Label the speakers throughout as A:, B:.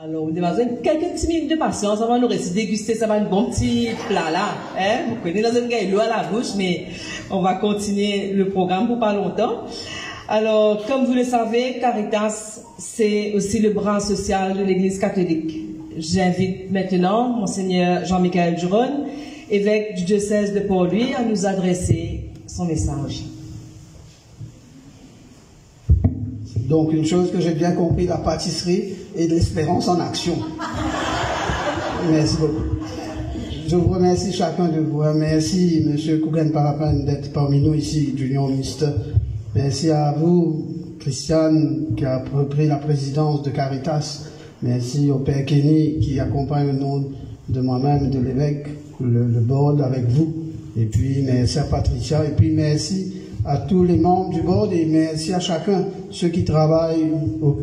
A: Alors, vous avez quelques petites minutes de patience avant de nous déguster, ça va un bon petit plat là. Hein? Vous connaissez, dans un l'eau à la bouche, mais on va continuer le programme pour pas longtemps. Alors, comme vous le savez, Caritas, c'est aussi le bras social de l'Église catholique. J'invite maintenant Monseigneur Jean-Michel Duron, évêque du diocèse de Port-Louis, à nous adresser son message.
B: Donc, une chose que j'ai bien compris, la pâtisserie et de l'espérance en action. Merci beaucoup. Je vous remercie chacun de vous. Merci, M. Kougan Parapan, d'être parmi nous ici, Junior Minister. Merci à vous, Christiane, qui a repris la présidence de Caritas. Merci au Père Kenny, qui accompagne au nom de moi-même, de l'évêque, le board avec vous. Et puis, merci à Patricia. Et puis, merci à tous les membres du board et merci à chacun, ceux qui travaillent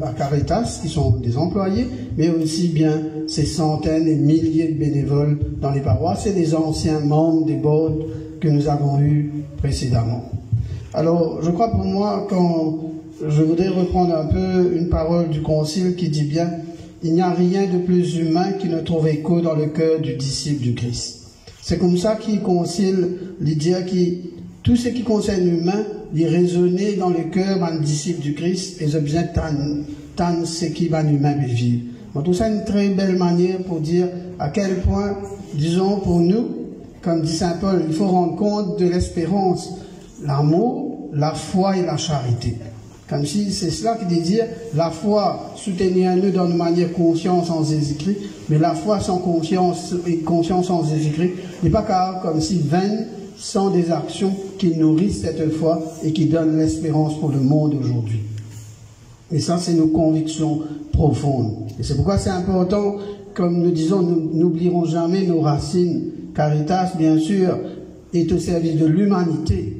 B: à Caritas, qui sont des employés, mais aussi bien ces centaines et milliers de bénévoles dans les paroisses et des anciens membres des boards que nous avons eus précédemment. Alors, je crois pour moi, quand je voudrais reprendre un peu une parole du Concile qui dit bien « Il n'y a rien de plus humain qui ne trouve écho dans le cœur du disciple du Christ ». C'est comme ça qu'il Concile l'idée qui tout ce qui concerne l'humain, il résonner dans le cœur d'un disciple du Christ et je bien tant ce qui va l'humain vivre. Donc tout ça une très belle manière pour dire à quel point, disons pour nous, comme dit Saint Paul, il faut rendre compte de l'espérance, l'amour, la foi et la charité. Comme si c'est cela qui dit dire la foi soutenez-nous dans une manière confiance en Jésus-Christ, mais la foi sans confiance et confiance en Jésus-Christ n'est pas car comme si vaine, sans des actions qui nourrissent cette foi et qui donnent l'espérance pour le monde aujourd'hui. Et ça, c'est nos convictions profondes. Et c'est pourquoi c'est important, comme nous disons, nous n'oublierons jamais nos racines. Caritas, bien sûr, est au service de l'humanité,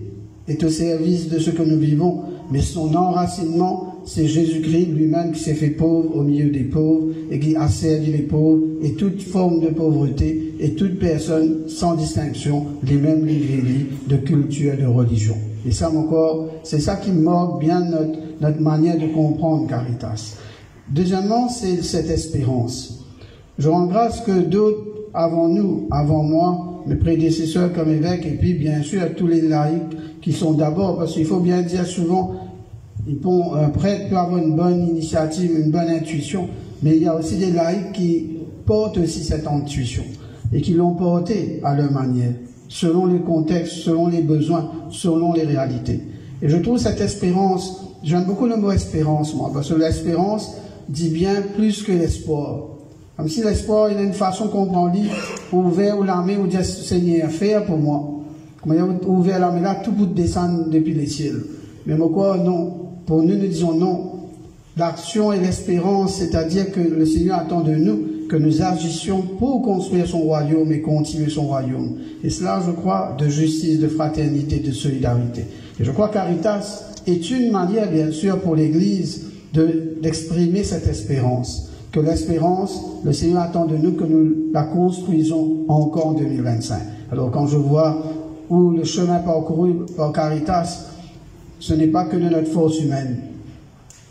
B: est au service de ce que nous vivons, mais son enracinement, c'est Jésus-Christ lui-même qui s'est fait pauvre au milieu des pauvres et qui a servi les pauvres et toute forme de pauvreté et toute personne sans distinction, les mêmes livrées de culture et de religion. Et ça encore, c'est ça qui marque bien notre manière de comprendre Caritas. Deuxièmement, c'est cette espérance. Je rends grâce que d'autres avant nous, avant moi, mes prédécesseurs comme évêques et puis bien sûr tous les laïcs qui sont d'abord, parce qu'il faut bien dire souvent, un prêtre peut avoir une bonne initiative, une bonne intuition, mais il y a aussi des laïcs qui portent aussi cette intuition et qui l'ont portée à leur manière, selon les contextes, selon les besoins, selon les réalités. Et je trouve cette espérance, j'aime beaucoup le mot espérance, moi, parce que l'espérance dit bien plus que l'espoir. Comme si l'espoir, il y a une façon qu'on prend livre, ouvert ou l'armée, ou dire Seigneur, faire pour moi. Comme il y a ouvert l'armée là, tout bout de descendre depuis les ciels. Mais pourquoi non? Pour nous, nous disons non. L'action et l'espérance, c'est-à-dire que le Seigneur attend de nous que nous agissions pour construire son royaume et continuer son royaume. Et cela, je crois, de justice, de fraternité, de solidarité. Et je crois que Caritas est une manière, bien sûr, pour l'Église d'exprimer cette espérance. Que l'espérance, le Seigneur attend de nous que nous la construisons encore en 2025. Alors quand je vois où le chemin parcouru par Caritas, ce n'est pas que de notre force humaine.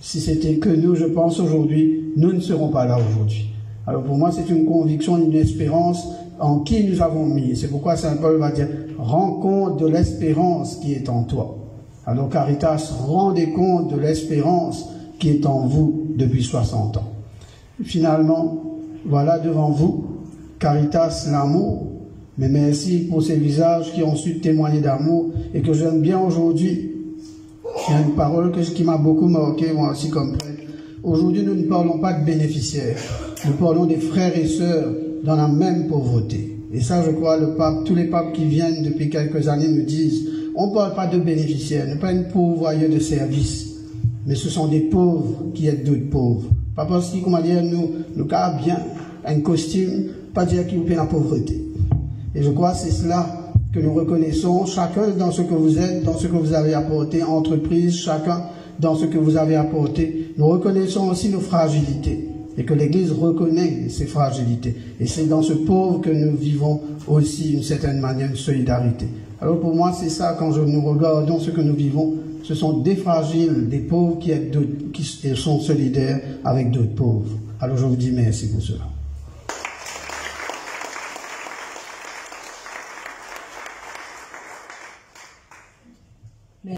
B: Si c'était que nous, je pense aujourd'hui, nous ne serons pas là aujourd'hui. Alors pour moi, c'est une conviction, une espérance en qui nous avons mis. C'est pourquoi Saint Paul va dire, rends compte de l'espérance qui est en toi. Alors Caritas, rendez compte de l'espérance qui est en vous depuis 60 ans. Finalement, voilà devant vous, Caritas, l'amour, mais merci pour ces visages qui ont su témoigner d'amour et que j'aime bien aujourd'hui. Il y a une parole qui m'a beaucoup marqué, moi aussi comme prêtre. Aujourd'hui, nous ne parlons pas de bénéficiaires, nous parlons des frères et sœurs dans la même pauvreté. Et ça, je crois, le pape, tous les papes qui viennent depuis quelques années nous disent, on ne parle pas de bénéficiaires, on n'est pas une pourvoyeuse de services, mais ce sont des pauvres qui aident d'autres pauvres. Pas parce qu'ils, comment dire, nous gardent bien un costume, pas dire qu'ils ont la pauvreté. Et je crois que c'est cela que nous reconnaissons, chacun dans ce que vous êtes, dans ce que vous avez apporté, entreprise, chacun dans ce que vous avez apporté. Nous reconnaissons aussi nos fragilités et que l'Église reconnaît ces fragilités. Et c'est dans ce pauvre que nous vivons aussi d'une certaine manière une solidarité. Alors pour moi, c'est ça, quand nous regardons ce que nous vivons, ce sont des fragiles, des pauvres qui sont solidaires avec d'autres pauvres. Alors je vous dis merci pour cela.